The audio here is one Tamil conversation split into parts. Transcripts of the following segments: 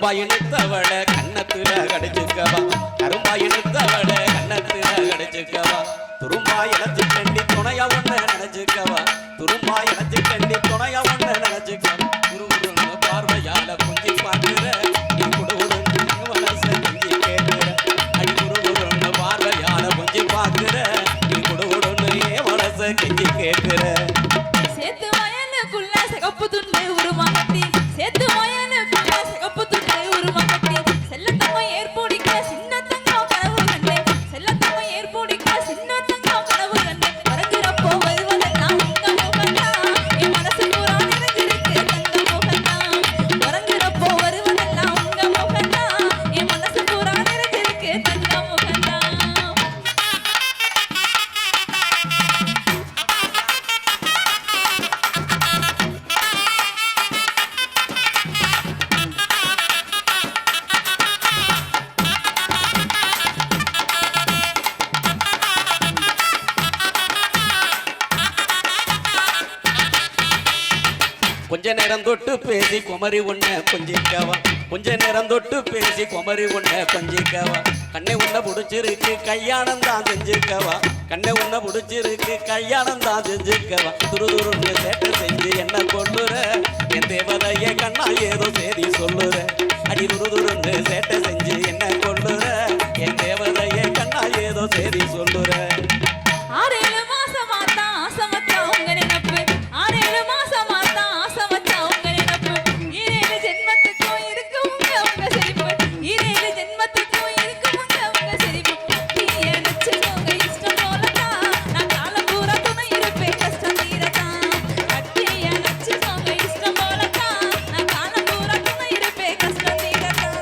கரும்பாயினுத்தவள கண்ணத்துல கடிச்சுக்கவா கரும்பாயினுத்தவள கண்ணத்துல கடிச்சுக்கவா துரும்பா இழச்சு கண்டி துணையா ஒண்ணு நினைச்சுக்கவா துரும்பா இழச்சு கண்டி துணையா ஒண்ணு நினைச்சுக்கவா குருகுருன்னு பார்வையால குஞ்சி பார்க்கிற நீ குடுகுடுன்னு மனச குஞ்சி கேட்கிற அடி குருகுருன்னு பார்வையால குஞ்சி பார்க்கிற நீ குடுகுடுன்னு ஏன் மனச குஞ்சி கேட்கிற சேத்து வயலுக்குள்ள சிகப்பு துண்டு உருவாகட்டி சேத்து வயலுக்குள்ள சிகப்பு துண்டு உருவாகட்டி செல்லத்தம்மா ஏற்போடிக்க சின்ன தங்கம் கனவு கண்டே செல்லத்தம்மா ஏற்போடிக்க சின்ன தங்கம் கனவு கண்டே மறந்துறப்போ வருவதெல்லாம் உங்க முகந்தா என் மனசு பூரா நிறைஞ்சிருக்கு தங்க முகந்தா மறந்துறப்போ வருவதெல்லாம் உங்க முகந்தா என் மனசு பூரா நிறைஞ்சிருக்கு தங்க முகந்தா கொஞ்ச நேரம் தொட்டு பேசி குமரி உன்ன கொஞ்சிக்கவா கொஞ்ச நேரம் தொட்டு பேசி குமரி உன்ன கொஞ்சிக்கவா கண்ணை உன்ன புடிச்சிருக்கு கல்யாணம் தான் செஞ்சுக்கவா கண்ணை உன்ன புடிச்சிருக்கு கல்யாணம் தான் செஞ்சுக்கவா துருதுருன்னு சேட்டை செஞ்சு என்ன கொள்ளுற என் தேவதைய கண்ணா ஏதோ செய்தி சொல்லுற அடி துருதுருன்னு சேட்டை செஞ்சு என்ன கொள்ளுற என் தேவதைய கண்ணா ஏதோ செய்தி சொல்லுற 6-7 மாசமா தான் ஆசமத்தா உங்க நினைப்பு 6-7 மாசமா தான் ஆசமத்தா உங்க நினைப்பு 7 ஜென்மத்துக்கும் இருக்கு உங்க சிரிப்பு 7 ஜென்மத்துக்கும் இருக்கு உங்க சிரிப்பு நீ நினைச்சு உங்க இஷ்டம் போலதான் நான் காலம் பூரா துணை இருப்பேன் கஷ்டம் தீரதான் கட்டி நினைச்சு உங்க இஷ்டம் போலதான் நான் காலம் பூரா துணை இருப்பேன் கஷ்டம் தீரதான்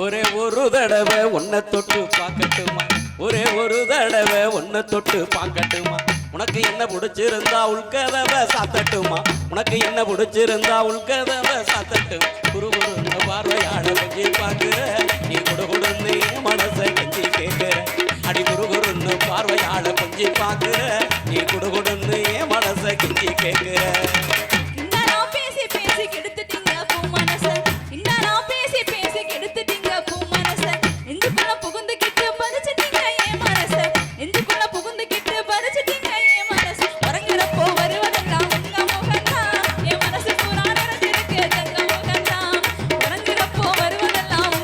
ஒரே ஒரு தடவை உன்னை தொட்டு பார்க்கட்டுமா ஒரே ஒரு தடவை உன்னை தொட்டு பார்க்கட்டுமா உனக்கு என்ன பிடிச்சிருந்தா உள்கதவை சாத்தட்டுமா உனக்கு என்ன பிடிச்சிருந்தா உள்கதவை சாத்தட்டும் குருகுருன்னு பார்வையாட கொஞ்சி பார்க்கிற நீ குடுகுடுன்னு என் மனசை கஞ்சி கேட்கிற அடி குருகுருன்னு பார்வையாட கொஞ்சி பார்க்கிற நீ குடுகுடுன்னு என் மனசை கஞ்சி கேட்கிற நான் பேசி பேசி கெடுத்துட்டீங்க பூ மனச நான் பேசி பேசி கெடுத்துட்டீங்க பூ மனச எந்துக்குள்ள புகுந்துக்கிட்டு பறிச்சிட்டீங்க என் மனச எந்துக்குள்ள புகுந்துக்கிட்டு பறிச்சிட்டீங்க என் மனச உறங்குறப்போ வருவதெல்லாம் உங்க முகந்தா என் மனசு பூரா நிறைஞ்சிருக்கு தங்க முகந்தா உறங்குறப்போ வருவதெல்லாம்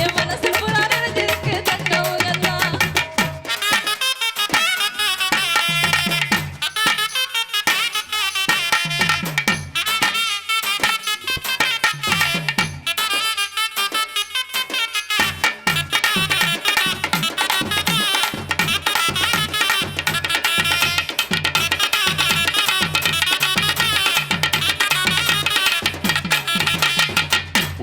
என் மனசு பூரா நிறைஞ்சிருக்கு தங்க முகந்தா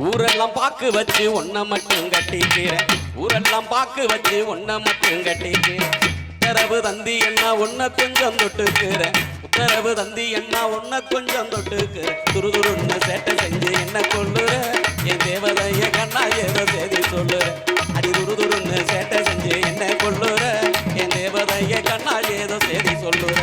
ஊரெல்லாம் பாக்கு வச்சு ஒன்ன மட்டும் கட்டிக்கிறேன் ஊரெல்லாம் பாக்கு வச்சு ஒன்ன மட்டும் கட்டிக்கிறேன் உத்தரவு தந்தி என்ன ஒன்ன கொஞ்சம் தொட்டுக்கிறேன் உத்தரவு தந்தி என்ன ஒன்ன கொஞ்சம் தொட்டுக்கிறேன் துருதுருன்னு சேட்டை செஞ்சு என்ன கொள்ளுற என் தேவதைய கண்ணா ஏதோ செய்தி சொல்லுற அடி துருதுருன்னு சேட்டை செஞ்சு என்ன கொள்ளுற என் தேவதைய கண்ணா ஏதோ செய்தி சொல்லுற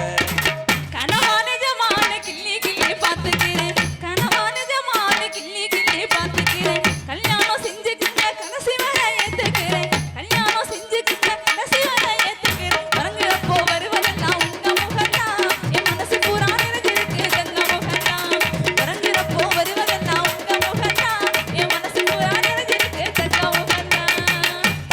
கனவா நிஜமான கிள்ளி கிள்ளி பார்த்துக்கிறேன் கனவா நிஜமான கிள்ளி கிள்ளி பார்த்துக்கிறேன் கல்யாணம் செஞ்சுக்கிட்ட கடைசி வரை ஏத்துக்கிறேன் கல்யாணம் செஞ்சுக்கிட்ட கடைசி வரை ஏத்துக்கிறேன் உறங்குறப்போ வருவதெல்லாம் உங்க முகந்தா என் மனசு பூரா நிறைஞ்சிருக்கு தங்க முகந்தா உறங்குறப்போ வருவதெல்லாம் உங்க முகந்தா என் மனசு பூரா நிறைஞ்சிருக்கு தங்க முகந்தா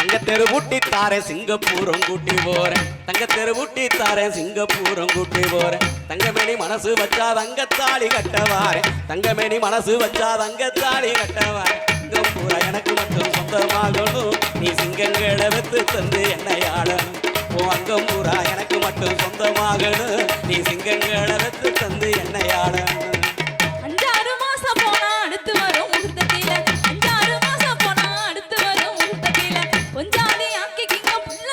தங்கத்தெரு ஊட்டி தாரேன் சிங்கப்பூரம் கூட்டி போறேன் தங்கத்தெரு ஊட்டி தாரேன் சிங்கப்பூரம் கூட்டி போறேன் தங்கமேனி மனசு வச்சா தங்கத்தாளி கட்டவாரேன் தங்கமேனி மனசு வச்சா தங்கத்தாளி கட்டவாரேன் சிங்கப்பூரா எனக்கு மட்டும் சொந்தமாகணும் நீ சிங்கங்களை வெத்து தந்து என்னை ஆளணும் ஓ அங்கம்பூரா எனக்கு மட்டும் சொந்தமாகணும் நீ சிங்கங்களை வெத்து தந்து என்னை ஆளணும் 5-6 மாசம் போனா அடுத்து வரும் முகூர்த்தத்தில 5-6 மாசம் போனா அடுத்து வரும் முகூர்த்தத்தில கொஞ்சாதி ஆக்கிக்கிங்க புள்ள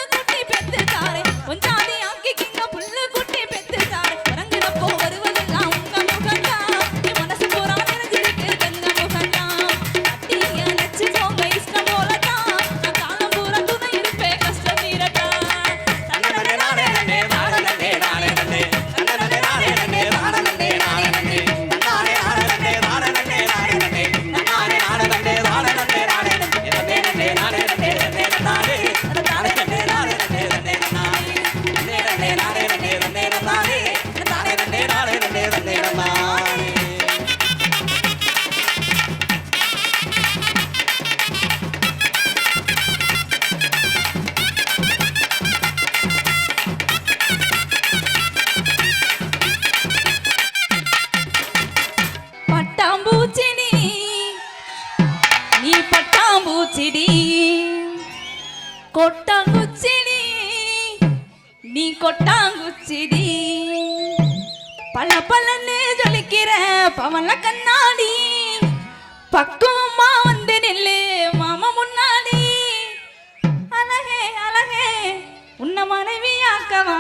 பல பலன்னு ஜொலிக்கிற பவன கண்ணாடி பக்குவமா வந்து நில்லு மாமா முன்னாடி அழகே அழகே உன்னை மனைவியாக்கவா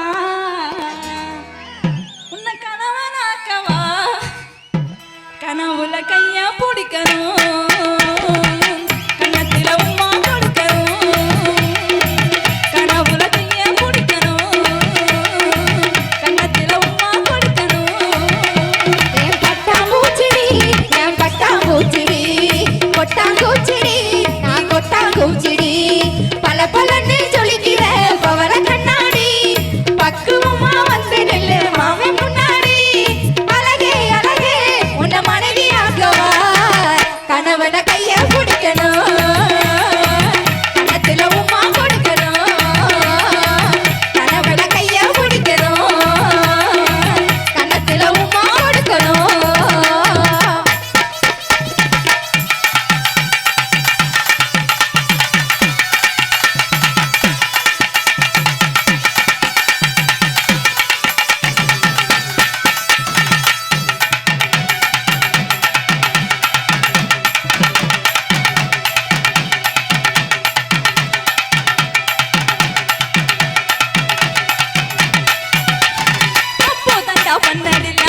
உன்னை கணவனாக்கவா கனவுல கைய பிடிக்கணும் கண்ணத்தில உம்மா கொடுக்கணும் கனவுல கைய பிடிக்கணும் கண்ணத்தில உம்மா கொடுக்கணும் என் பட்டாம்பூச்சிடி என் பட்டாம்பூச்சிடி கொட்டாங்கூச்சிடி நான் கொட்டாங்கூச்சிடி பல பலன்னு ஜொலிக்கிற பவள கண்ணாடி பக்குவமா வந்து நில்லு மாமன் முன்னாடி அழகே அழகே உன்னை மனைவியாகவா கணவன கைய பிடிக்கணும் கண்ணத்துல உம்மா கொடுக்கணும் கணவன கைய பிடிக்கணும் கண்ணத்துல உம்மா கொடுக்கணும் அப்போ தண்டா பண்ணதில்ல